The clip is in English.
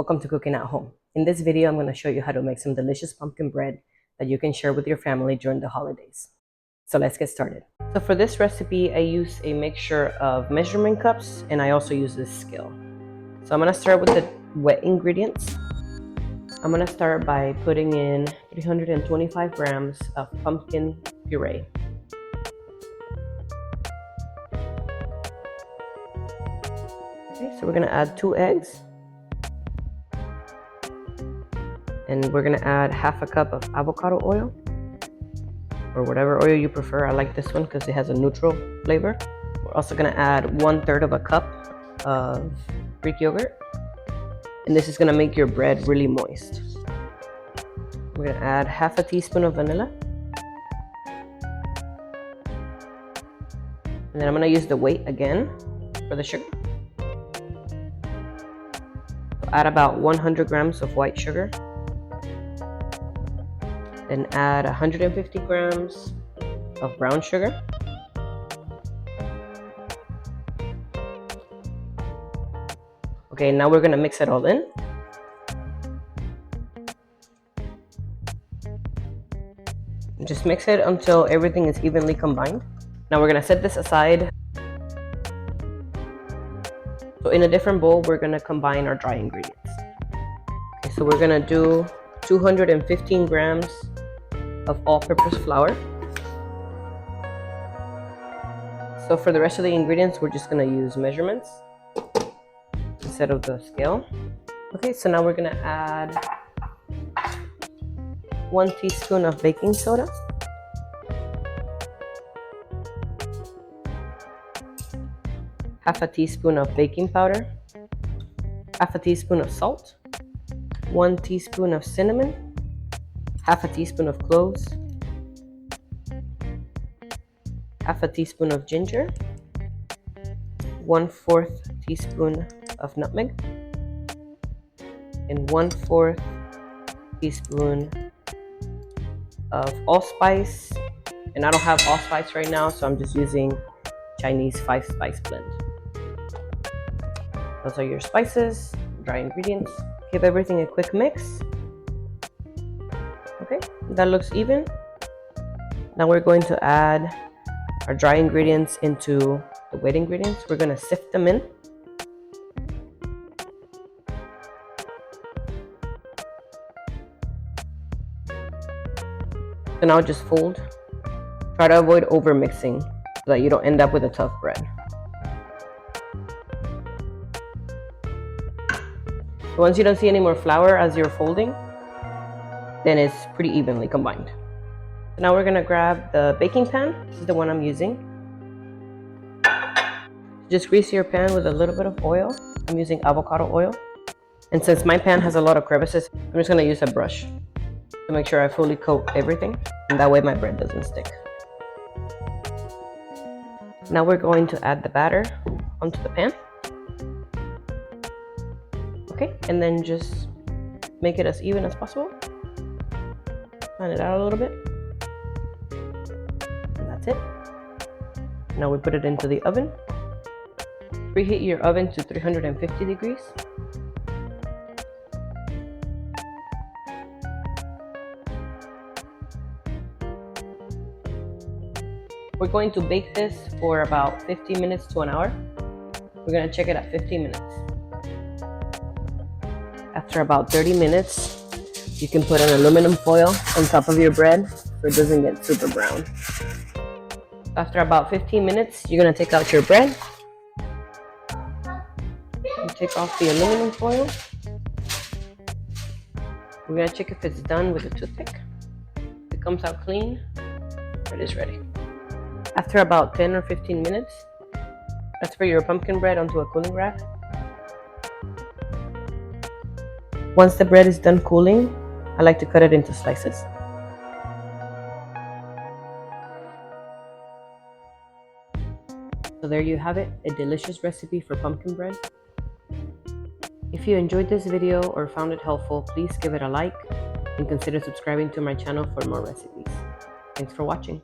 welcome to Cooking at Home. In this video, I'm going to show you how to make some delicious pumpkin bread that you can share with your family during the holidays. So let's get started. So for this recipe, I use a mixture of measurement cups and I also use this scale. So I'm going to start with the wet ingredients. I'm going to start by putting in 325 grams of pumpkin puree. Okay, so we're going to add 2 eggs. And we're going to add half a cup of avocado oil, or whatever oil you prefer. I like this one because it has a neutral flavor. We're also going to add 1/3 of a cup of Greek yogurt. And this is going to make your bread really moist. We're going to add half a teaspoon of vanilla. And then I'm going to use the weight again for the sugar. So add about 100 grams of white sugar. Then add 150 grams of brown sugar. Okay, now we're gonna mix it all in. Just mix it until everything is evenly combined. Now we're gonna set this aside. So in a different bowl, we're gonna combine our dry ingredients. Okay, so we're gonna do 215 grams of all-purpose flour. So for the rest of the ingredients, we're just going to use measurements instead of the scale. Okay, so now we're going to add 1 teaspoon of baking soda, half a teaspoon of baking powder, half a teaspoon of salt, 1 teaspoon of cinnamon, half a teaspoon of cloves, half a teaspoon of ginger, 1/4 teaspoon of nutmeg, and 1/4 teaspoon of allspice. And I don't have allspice right now, so I'm just using Chinese 5-spice blend. Those are your spices, dry ingredients. Give everything a quick mix. Okay, that looks even. Now we're going to add our dry ingredients into the wet ingredients. We're going to sift them in. So now just fold. Try to avoid over mixing so that you don't end up with a tough bread. So once you don't see any more flour as you're folding, then it's pretty evenly combined. So now we're gonna grab the baking pan. This is the one I'm using. Just grease your pan with a little bit of oil. I'm using avocado oil. And since my pan has a lot of crevices, I'm just gonna use a brush to make sure I fully coat everything. And that way my bread doesn't stick. Now we're going to add the batter onto the pan. Okay, and then just make it as even as possible. Fan it out a little bit. And that's it. Now we put it into the oven. Preheat your oven to 350 degrees. We're going to bake this for about 15 minutes to an hour. We're going to check it at 15 minutes. After about 30 minutes, you can put an aluminum foil on top of your bread so it doesn't get super brown. After about 15 minutes, you're going to take out your bread. You take off the aluminum foil. We're going to check if it's done with a toothpick. If it comes out clean, it is ready. After about 10 or 15 minutes, transfer your pumpkin bread onto a cooling rack. Once the bread is done cooling, I like to cut it into slices. So there you have it, a delicious recipe for pumpkin bread. If you enjoyed this video or found it helpful, please give it a like and consider subscribing to my channel for more recipes. Thanks for watching.